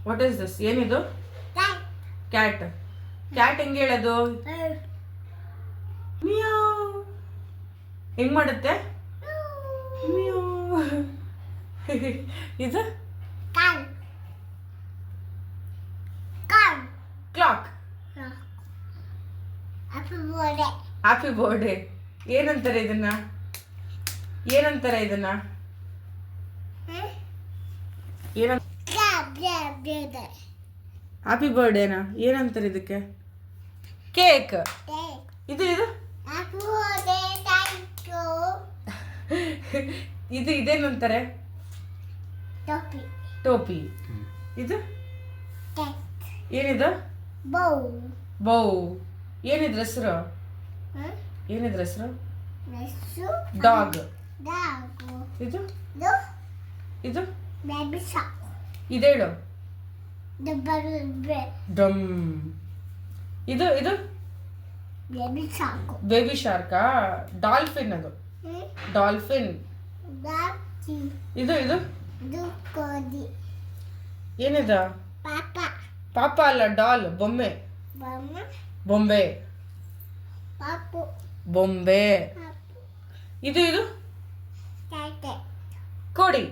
What is this? ಏನಿದು? Cat. Cat ಹೆಂಗೆ ಹೇಳೋದು? ಮಿಯಾವ್. ಹೆಂಗ್ ಮಾಡುತ್ತೆ? ಮಿಯಾವ್. ಇದು ಕ್ಲಾಕ್. Happy birthday. ಏನಂತಾರೆ ಇದನ್ನ? ಏನಂತಾರೆ ಇದನ್ನ? ಹ್ಯಾಪಿ ಬರ್ಡೇನಾ? ಏನಂತಾರೆ ಇದಕ್ಕೆ? ಕೇಕ್. ಇದು ಇದು ಇದು ಇದೇನಂತಾರೆ? ಟೋಪಿ. ಇದು ಏನಿದು? ಬೌ. ಏನಿದ್ರ ಹೆಸರು? ಏನಿದ್ರ ಹೆಸರು? ಡಾಗ್. ಇದು ಇದು ಇದೇಳು. ಡಮ್. ಇದು ಇದು ಬೇಬಿ ಶಾರ್ಕಾ? ಡಾಲ್ಫಿನ್. ಅದು ಡಾಲ್ಫಿನ್. ಇದು ಇದು ಏನಿದ? ಪಾಪ ಅಲ್ಲ, ಡಾಲ್. ಬೊಮ್ಮೆ. ಬೊಂಬೆ. ಬೊಂಬೆ. ಇದು ಇದು ಕೋಡಿ.